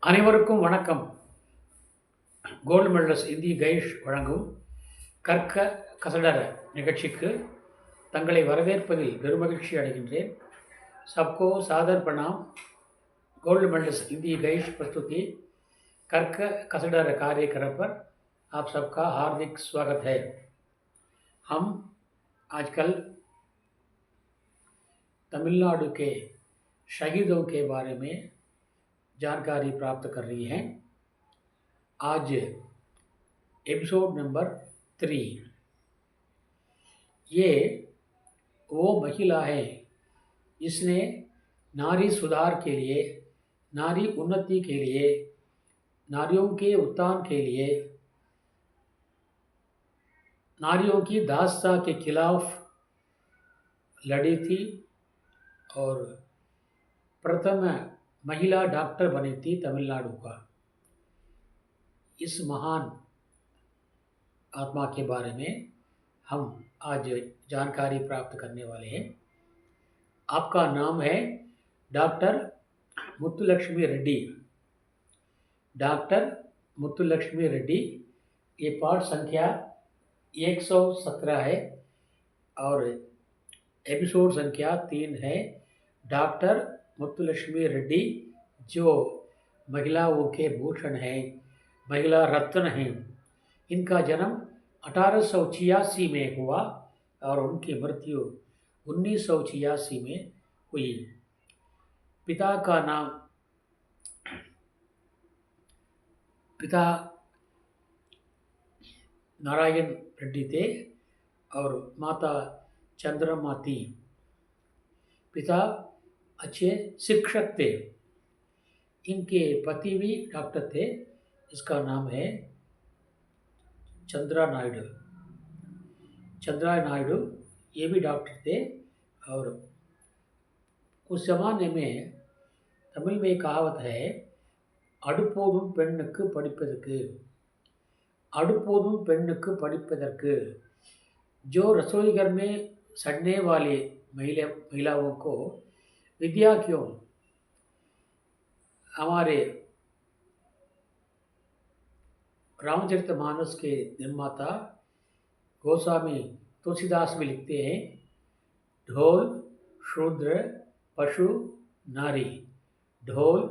அனைவருக்கும் வணக்கம். Gold medalist இந்திய கைஷ் வழங்கும் கற்க கசடர நிகழ்ச்சிக்கு தங்களை வரவேற்பதில் பெருமகிழ்ச்சி அடைகின்றேன். सबको सादर प्रणाम. गोल्ड मेडलिस्ट हिंदी गाइड प्रस्तुति कर्क कसडर कार्यक्रम पर आप सबका हार्दिक स्वागत है. हम आजकल तमिलनाडु के शहीदों के बारे में जानकारी प्राप्त कर रही हैं. आज एपिसोड नंबर 3. ये वो महिला है जिसने नारी सुधार के लिए, नारी उन्नति के लिए, नारियों के उत्थान के लिए, नारियों की दासता के खिलाफ लड़ी थी और प्रथम महिला डॉक्टर बनी थी तमिलनाडु का. इस महान आत्मा के बारे में हम आज जानकारी प्राप्त करने वाले हैं. आपका नाम है डॉक्टर मुत्तुलक्ष्मी रेड्डी. डॉक्टर मुत्तुलक्ष्मी रेड्डी. ये पाठ संख्या 117 है और एपिसोड संख्या 3 है. डॉक्टर मुत्तुलक्ष्मी रेड्डी जो महिलाओं के भूषण हैं, महिला रत्न हैं. इनका जन्म 1886 में हुआ और उनकी मृत्यु 1986 में हुई. पिता का नाम पिता नारायण रेड्डी थे और माता चंद्रमा थी. पिता अच्छे शिक्षक थे. इनके पति भी डॉक्टर थे. इसका नाम है चंद्रा नायडू. चंद्रा नायडू ये भी डॉक्टर थे. और उस ज़माने में तमिल में कहावत है, அடுப்போதும் பெண்ணுக்கு படிப்பதற்கு. அடுப்போதும் பெண்ணுக்கு படிப்பதற்கு. जो रसोई घर में सड़ने वाले महिलाओं को विद्या क्यों. हमारे रामचरितमानस के निर्माता गोस्वामी तुलसीदास में लिखते हैं, ढोल शूद्र पशु नारी. ढोल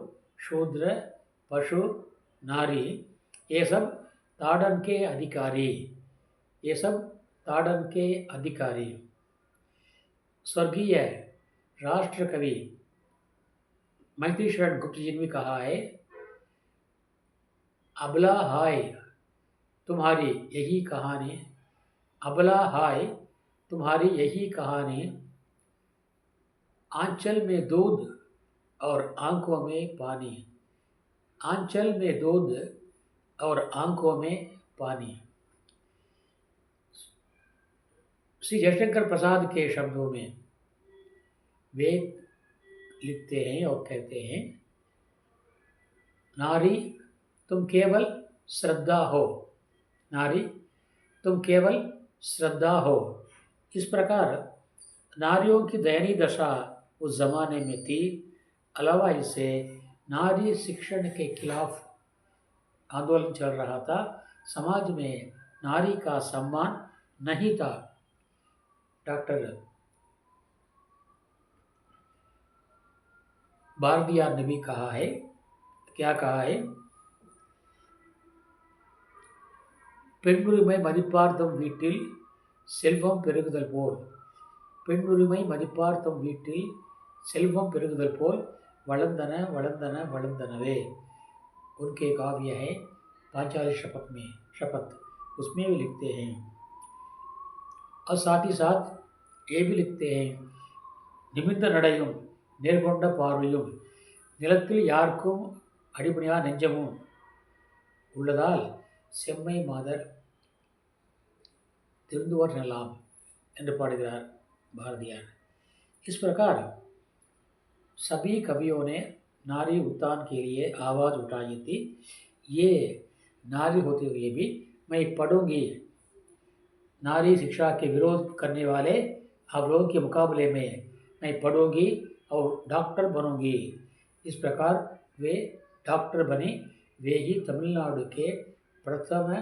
शूद्र पशु नारी ये सब ताड़न के अधिकारी. ये सब ताड़न के अधिकारी. स्वर्गीय राष्ट्र कवि मैथिली शरण गुप्त जी ने भी कहा है, अबला हाय तुम्हारी यही कहानी. अबला हाय तुम्हारी यही कहानी. आंचल में दूध और आंखों में पानी. आंचल में दूध और आंखों में पानी. श्री जयशंकर प्रसाद के शब्दों में वे लिखते हैं और कहते हैं, नारी तुम केवल श्रद्धा हो. नारी तुम केवल श्रद्धा हो. इस प्रकार नारियों की दयनीय दशा उस ज़माने में थी. अलावा इससे नारी शिक्षण के खिलाफ आंदोलन चल रहा था. समाज में नारी का सम्मान नहीं था. डॉक्टर भारदियार ने भी कहा है, क्या कहा है, பெண்ணுரிமை மதிப்பார்த்தம் வீட்டில் செல்வம் பெருகுதல் போல். பெண்ணுரிமை மதிப்பார்த்தம் வீட்டில் செல்வம் பெருகுதல் போल वलंदन वलंदन वलंदनवे. उनके काव्य है पांचाली शपथ में, शपथ उसमें भी लिखते हैं. और साथ ही साथ ये भी लिखते हैं, நிமிர்ந்த நடையும் நேர்கொண்ட பார்வையும் நிலத்தில் யாருக்கும் அடிபணியா நெஞ்சமும் உள்ளதால் செம்மை மாதர் திருந்துவர் நலாம் என்று பாடுகிறார் भारदियार. इस प्रकार सभी कवियों ने नारी उत्थान के लिए आवाज़ उठाई थी. ये नारी होते हुए भी मैं पढ़ूंगी. नारी शिक्षा के विरोध करने वाले आप लोगों के मुकाबले में मैं पढ़ूंगी और डॉक्टर बनूंगी. इस प्रकार वे डॉक्टर बने। वे ही तमिलनाडु के प्रथम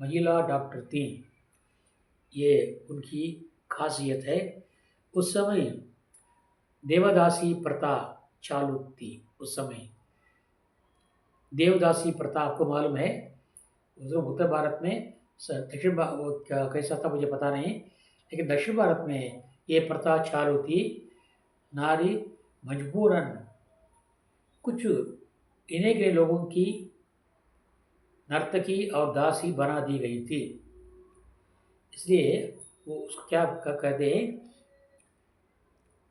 महिला डॉक्टर थीं। ये उनकी खासियत है। उस समय देवदासी प्रथा चालू थी। उस समय देवदासी प्रथा आपको मालूम है, जो उत्तर भारत में दक्षिण वो क्या कैसा था मुझे पता नहीं, लेकिन दक्षिण भारत में ये प्रथा चालू थी। नारी मजबूरन कुछ इन्हें के लोगों की नर्तकी और दासी बना दी गई थी। इसलिए वो उसको क्या कहते हैं,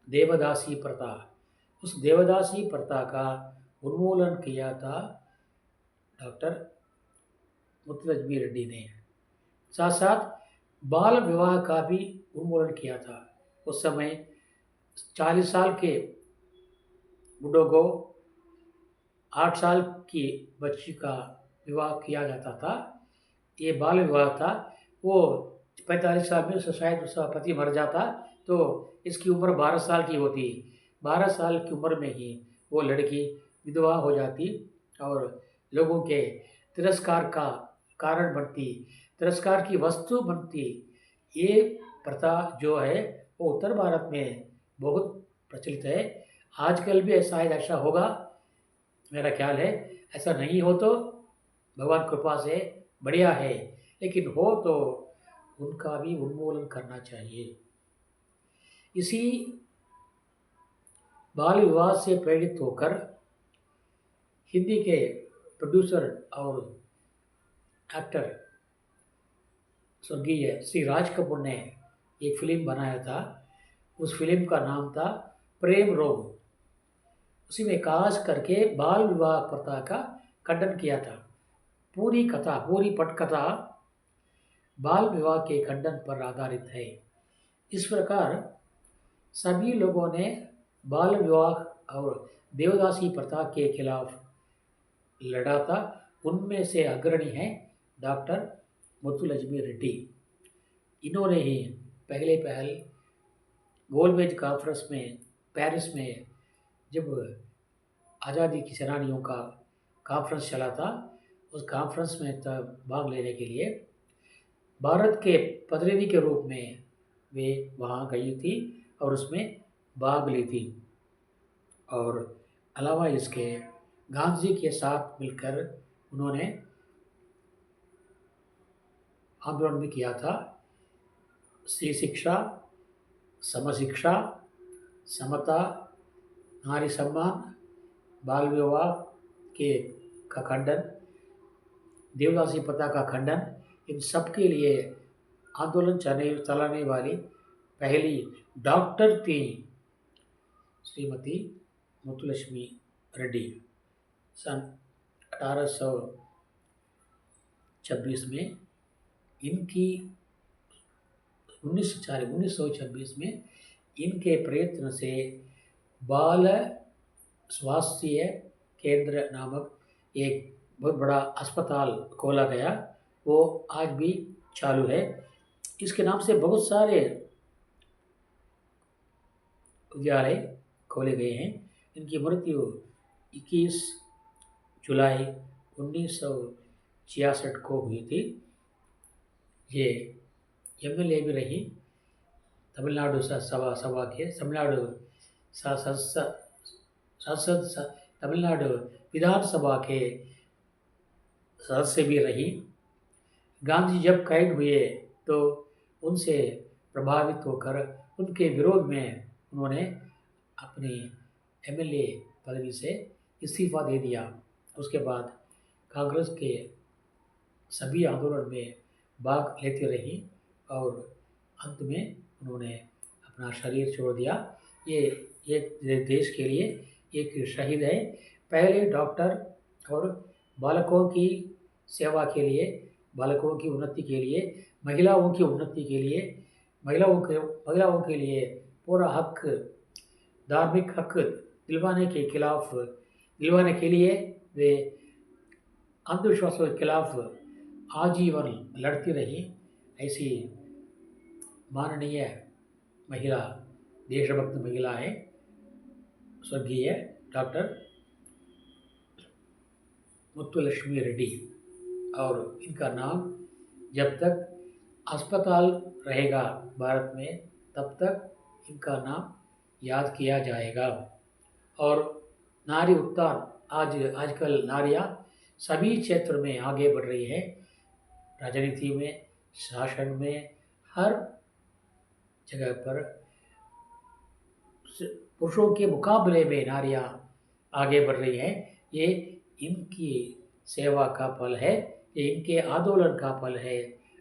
देवदासी प्रथा। उस देवदासी प्रथा का उन्मूलन किया था डॉक्टर मुत्तलक्ष्मी रेड्डी ने। साथ साथ बाल विवाह का भी उन्मूलन किया था। उस समय 40 साल के बुढ़ों को 8 साल की बच्ची का विवाह किया जाता था। ये बाल विवाह था। वो 45 साल में शायद उसका पति मर जाता तो इसकी उम्र 12 साल की होती। 12 साल की उम्र में ही वो लड़की विधवा हो जाती और लोगों के तिरस्कार का कारण बनती, तिरस्कार की वस्तु बनती। ये प्रथा जो है वो उत्तर भारत में बहुत प्रचलित है। आजकल भी शायद ऐसा होगा, मेरा ख्याल है। ऐसा नहीं हो तो भगवान कृपा से बढ़िया है, लेकिन हो तो उनका भी उन्मूलन करना चाहिए। इसी बाल विवाह से प्रेरित होकर हिंदी के प्रोड्यूसर और एक्टर स्वर्गीय श्री राज कपूर ने एक फिल्म बनाया था। उस फिल्म का नाम था प्रेम रोग। उसी में खास करके बाल विवाह प्रथा का खंडन किया था। पूरी कथा, पूरी पटकथा बाल विवाह के खंडन पर आधारित है। इस प्रकार सभी लोगों ने बाल विवाह और देवदासी प्रथा के खिलाफ लड़ा था। उनमें से अग्रणी हैं डॉक्टर मुत्तुलक्ष्मी रेड्डी। इन्होंने ही पहले पहल गोलमेज कॉन्फ्रेंस में पेरिस में जब आज़ादी की सेनानियों का कॉन्फ्रेंस चला था, उस कॉन्फ्रेंस में तब भाग लेने के लिए भारत के प्रतिनिधि के रूप में वे वहाँ गई थी और उसमें भाग ली थी। और अलावा इसके गांधी जी के साथ मिलकर उन्होंने आंदोलन भी किया था। स्त्री शिक्षा, समशिक्षा, समता, नारी सम्मान, बाल विवाह के का खंडन, देवदासी प्रथा का खंडन, इन सब के लिए आंदोलन चलाने वाली पहली डॉक्टर थी श्रीमती मुत्तुलक्ष्मी रेड्डी। सन 1826 में इनकी 1926 में इनके प्रयत्न से बाल स्वास्थ्य केंद्र नामक एक बहुत बड़ा अस्पताल खोला गया। वो आज भी चालू है। इसके नाम से बहुत सारे विद्यालय खोले गए हैं। इनकी मृत्यु 21 जुलाई 1966 को हुई थी। ये एमएलए भी रही तमिलनाडु सभा के, तमिलनाडु संसद तमिलनाडु विधानसभा के सदस्य भी रही। गांधी जब कैद हुए तो उनसे प्रभावित होकर उनके विरोध में उन्होंने अपनी एमएलए पदवी से इस्तीफा दे दिया। उसके बाद कांग्रेस के सभी आंदोलन में भाग लेती रही और अंत में उन्होंने अपना शरीर छोड़ दिया। ये एक देश के लिए एक शहीद है। पहले डॉक्टर और बालकों की सेवा के लिए, बालकों की उन्नति के लिए, महिलाओं की उन्नति के लिए, महिलाओं के लिए पूरा हक, धार्मिक हक दिलवाने के लिए वे अंधविश्वासों के खिलाफ आजीवन लड़ती रही। ऐसी माननीय महिला, देशभक्त महिला है स्वर्गीय डॉक्टर मुत्तुलक्ष्मी रेड्डी। और इनका नाम जब तक अस्पताल रहेगा भारत में तब तक इनका नाम याद किया जाएगा। और नारी उत्थान, आज आजकल नारियां सभी क्षेत्र में आगे बढ़ रही हैं। राजनीति में, शासन में, हर जगह पर पुरुषों के मुकाबले में नारियां आगे बढ़ रही हैं। ये इनकी सेवा का फल है, ये इनके आंदोलन का फल है।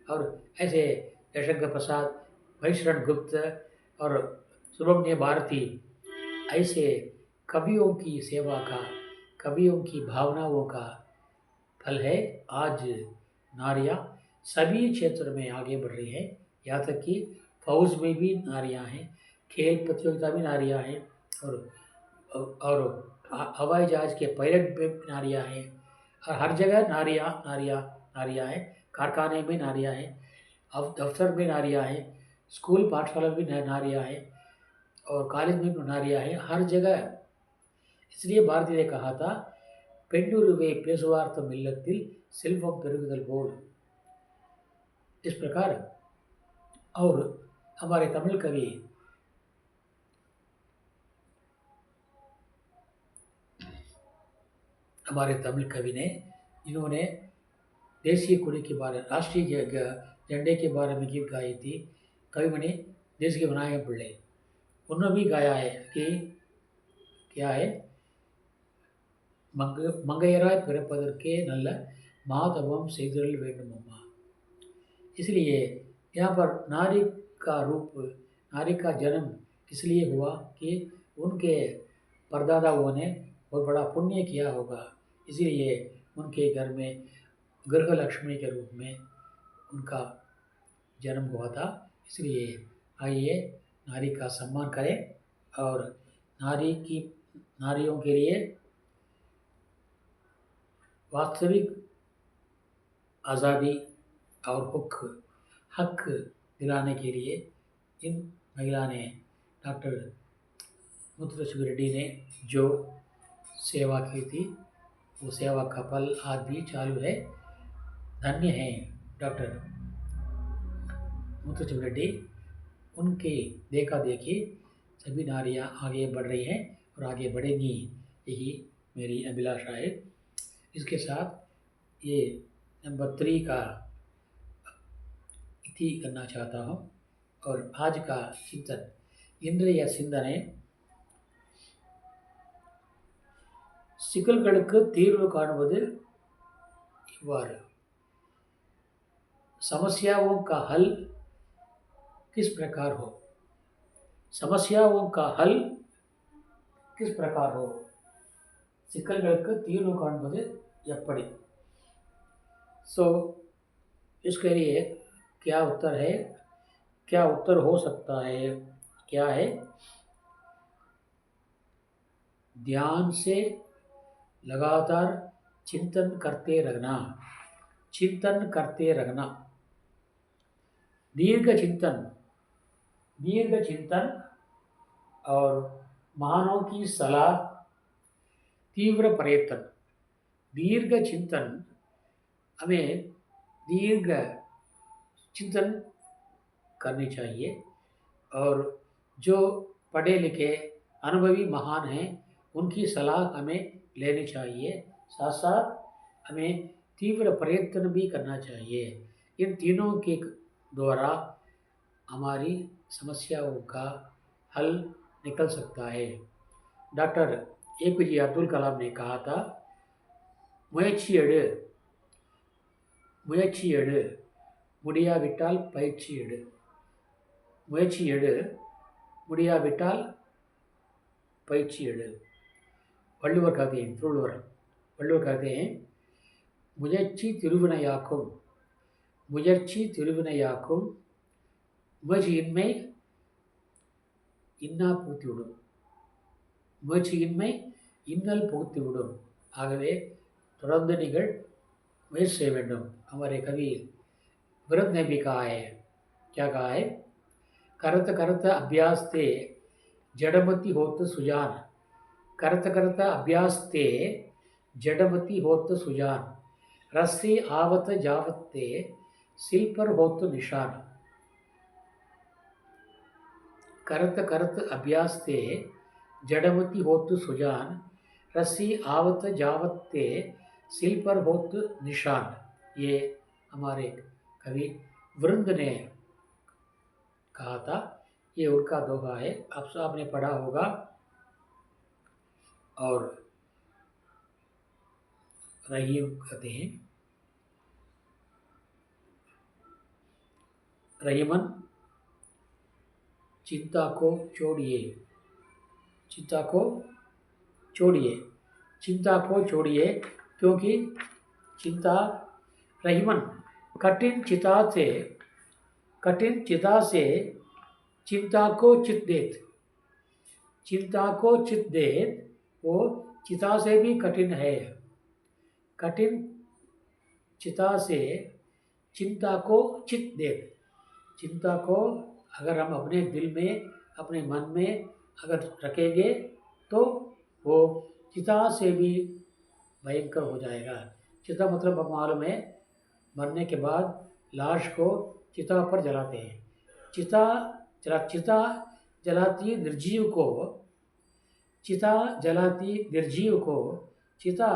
और ऐसे जयशंकर प्रसाद, महेशरण गुप्त और सुब्रमण्य भारती ऐसे कवियों की सेवा का, कवियों की भावनाओं का फल है। आज नारियां सभी क्षेत्र में आगे बढ़ रही हैं। यहाँ तक कि फौज में भी नारियां हैं, खेल प्रतियोगिता में नारियां हैं, और हवाई जहाज के पायलट में नारियां हैं। और हर जगह नारियां नारियां नारियां हैं। कारखाने में नारियां हैं, दफ्तर में नारियां हैं, स्कूल पाठशाला में नारियां हैं, और कॉलेज में भी नारियां हैं, हर जगह। इसलिए भारती ने कहा था, பெண்ணுருவே பேசுவார்த்தம் இல்லத்தில் செல்வம் பெருகுதல் போல்। इस प्रकार। और हमारे तमिल कवि ने, इन्होंने देशीय कुड़ी के बारे, राष्ट्रीय झंडे के बारे में गीत गाई थी। कविमणि देश के विनायक पिल्ले, उन्होंने भी गाया है कि क्या है, मंगैयराय பிறப்பதற்கே நல்ல மாதவம் செய்தல் வேண்டும் अम्मा। इसलिए यहाँ पर नारी का रूप, नारी का जन्म इसलिए हुआ कि उनके परदादाओं ने बहुत बड़ा पुण्य किया होगा, इसलिए उनके घर में गृह लक्ष्मी के रूप में उनका जन्म हुआ था। इसलिए आइए नारी का सम्मान करें और नारियों के लिए वास्तविक आज़ादी और हक दिलाने के लिए इन महिला ने, डॉक्टर मुत्तुलक्ष्मी रेड्डी ने जो सेवा की थी, वो सेवा का फल आज भी चालू है। धन्य हैं डॉक्टर मुत्तुलक्ष्मी रेड्डी। उनके देखा देखी सभी नारियां आगे बढ़ रही हैं और आगे बढ़ेंगी, यही मेरी अभिलाषा है। इसके साथ ये नंबर 3 का इति करना चाहता हूँ। और आज का चिंतन, இன்றைய சிந்தனை, சிக்கல்களுக்கு தீர்வு காணுவது இவ்வாறு। समस्याओं का हल किस प्रकार हो, समस्याओं का हल किस प्रकार हो, சிக்கல்களுக்கு தீர்வு காண்பது எப்படி। सो इसके लिए क्या उत्तर है, क्या उत्तर हो सकता है, क्या है, ध्यान से लगातार चिंतन करते रहना, चिंतन करते रहना, दीर्घ चिंतन और महानों की सलाह, तीव्र प्रयत्न। दीर्घ चिंतन, हमें दीर्घ चिंतन करनी चाहिए, और जो पढ़े लिखे अनुभवी महान हैं उनकी सलाह हमें लेनी चाहिए। साथ साथ हमें तीव्र प्रयत्न भी करना चाहिए। इन तीनों के द्वारा हमारी समस्याओं का हल निकल सकता है। डॉक्टर APJ अब्दुल कलाम ने कहा था, முயற்சி எடு, முடியாவிட்டால் பயிற்சி எடு, முயற்சி எடு, முடியாவிட்டால் பயிற்சி எடு। வள்ளுவர் कहते हैं, வள்ளுவர் कहते हैं, முயற்சி திருவினையாக்கும், முயற்சி திருவினையாக்கும், முயற்சியின்மை இன்னா பூத்திவிடும், முயற்சியின்மை இன்னல் புகுத்திவிடும்। ஆகவே தொடர்ந்து நீங்கள் मुझे से வேண்டும்। हमारे कवि भरत ने भी कहा है, क्या कहा है, करत करत अभ्यास ते जड़मति होत सुजान, करत करत अभ्यास ते जडमति होत सुजान, रस्सी आवत जावते, सिल पर होत निशान। करत करत अभ्यास ते, जडमति होत सुजान, रस्सी आवत जावते, सिल पर होत निशान। ये हमारे कवि वृंद ने कहा था। ये उनका दोहा है, आप आपने पढ़ा होगा। और रहीम कहते हैं, रहीमन चिंता को छोड़िए, चिंता को छोड़िए, चिंता को छोड़िए, क्योंकि चिंता रहीमन कठिन चिता से चिंता को चित देत, चिंता को चित देत, वो चिता से भी कठिन है। कठिन चिता से चिंता को चित देत, चिंता को अगर हम अपने दिल में, अपने मन में अगर रखेंगे तो वो चिता से भी भयंकर हो जाएगा। चिता मतलब अब मालूम है, मरने के बाद लाश को चिता पर जलाते हैं। चिता जलाती निर्जीव को, चिता जलाती निर्जीव को, चिता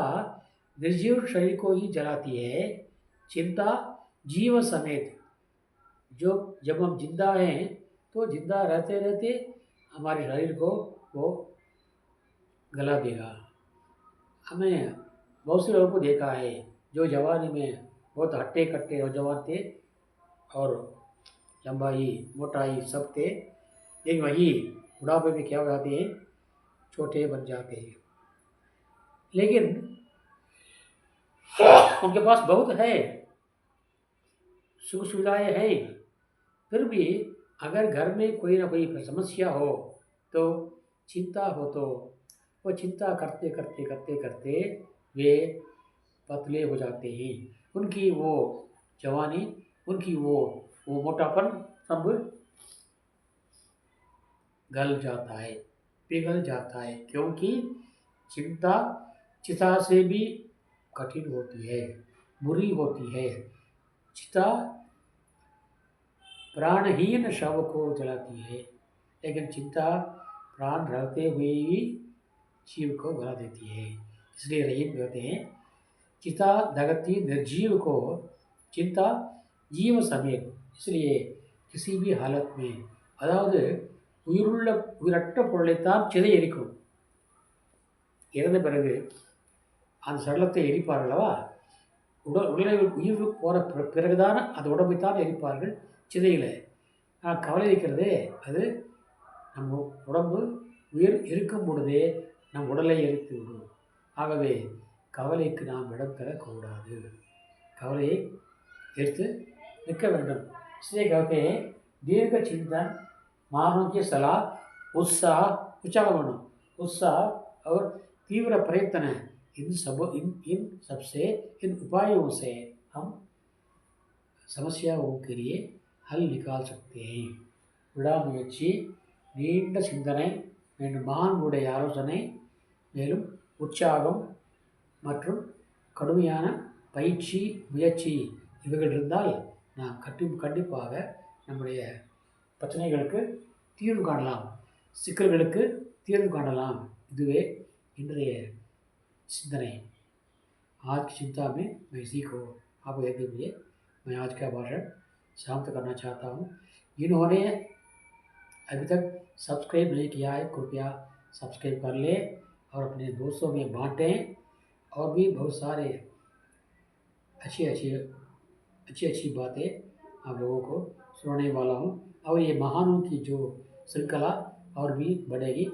निर्जीव शरीर को ही जलाती है। चिंता जीव समेत, जो जब हम जिंदा हैं तो जिंदा रहते रहते हमारे शरीर को वो गला देगा। हमें बहुत से लोगों को देखा है जो जवानी में बहुत हट्टे कट्टे नौजवान थे और लंबाई मोटाई सब थे, लेकिन वही बुढ़ापे में क्या हो जाते हैं, छोटे बन जाते हैं। लेकिन उनके पास बहुत है, सुख सुविधाएं है, फिर भी अगर घर में कोई ना कोई समस्या हो तो चिंता हो, तो वो चिंता करते करते करते करते वे पतले हो जाते हैं। उनकी वो जवानी, उनकी वो मोटापन सब गल जाता है, पिघल जाता है, क्योंकि चिंता चिता से भी कठिन होती है, बुरी होती है। चिता प्राणहीन शव को जलाती है, लेकिन चिंता प्राण रहते हुए भी जीव को गला देती है। इसलिए रहीम कहते हैं, चिता दगती निर्जीव को, चिंता जीव समेत। इसलिए किसी भी हालत में, அதாவது உயிரற்ற பொருளைத்தான் சிதை எரிக்கும். இறந்த பிறகு அந்த சடலத்தை எரிப்பார்கள் அல்லவா, உடலை உயிர் போகிற பிறகுதான் அந்த உடம்பைத்தான் எரிப்பார்கள் சிதையில். ஆனால் கவலை இருக்கிறதே, அது நம்ம உடம்பு உயிர் இருக்கும் பொழுதே நம் உடலை எரித்து விடும். ஆகவே கவலைக்கு நாம் இடம் தரக்கூடாது, கவலையை எடுத்து நிற்க வேண்டும். इसलिए कहते हैं, दीर्घ चिंतन, मानव की सलाह, उत्साह, उत्साह और तीव्र प्रयत्न, इन सबसे, इन उपायों से हम समस्याओं के लिए हल निकाल सकते हैं. விடாமுயற்சி, நீண்ட சிந்தனை, மகான்களுடைய ஆலோசனை, மேலும் உற்சாகம் மற்றும் கடுமையான பயிற்சி, முயற்சி இவைகள் இருந்தால் நாம் கண்டிப்பாக நம்முடைய பிரச்சனைகளுக்கு தீர்வு காணலாம், சிக்கல்களுக்கு தீர்வு காணலாம். இதுவே இன்றைய चिंतन. आज की चिंता में मैं इसी को आपको देखते हुए मैं आज का भाषण समाप्त करना चाहता हूँ. जिन्होंने अभी तक सब्सक्राइब नहीं किया है, कृपया सब्सक्राइब कर लें और अपने दोस्तों में बांटें. और भी बहुत सारे अच्छी बातें आप लोगों को सुनाने वाला हूँ. और ये महानों की जो श्रृंखला और भी बढ़ेगी,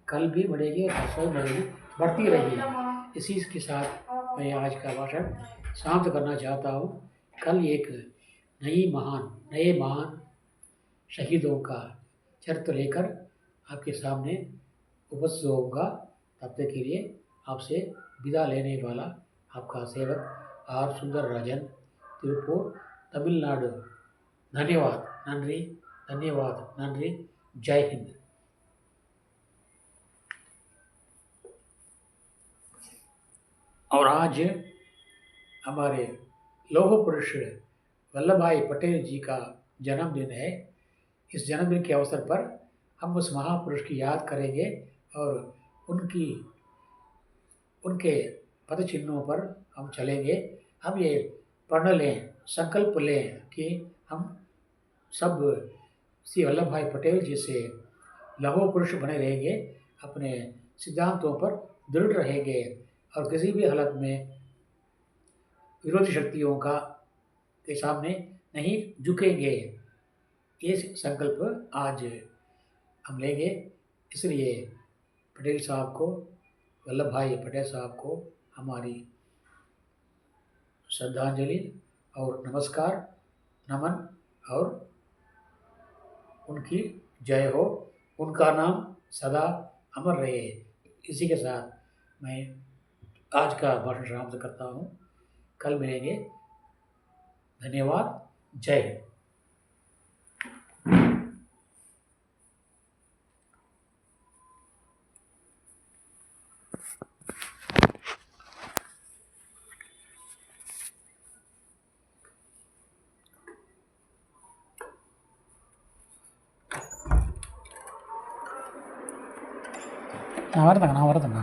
कल भी बढ़ेगी और परसों बढ़ेगी, बढ़ती रहेगी. इसी के साथ मैं आज का भाषण समाप्त करना चाहता हूँ. कल एक नए महान शहीदों का चरित्र लेकर आपके सामने उपस्थित होगा. तब तक के लिए आपसे विदा लेने वाला आपका सेवक आर सुंदरराजन, तिरुपुर, तमिलनाडु. धन्यवाद, नंरी. जय हिंद. और आज हमारे लौह पुरुष वल्लभ भाई पटेल जी का जन्मदिन है। इस जन्मदिन के अवसर पर हम उस महापुरुष की याद करेंगे और उनकी उनके पद चिन्हों पर हम चलेंगे। हम ये पढ़ लें, संकल्प लें कि हम सब श्री वल्लभ भाई पटेल जैसे लौह पुरुष बने रहेंगे, अपने सिद्धांतों पर दृढ़ रहेंगे और किसी भी हालत में विरोधी शक्तियों का के सामने नहीं झुकेंगे। ये संकल्प आज हम लेंगे। इसलिए पटेल साहब को, वल्लभ भाई पटेल साहब को हमारी श्रद्धांजलि और नमस्कार, नमन और उनकी जय हो, उनका नाम सदा अमर रहे। इसी के साथ मैं आज का भाषण समाप्त करता हूँ। कल मिलेंगे। धन्यवाद। जय हिंद। நான் வரதுங்க.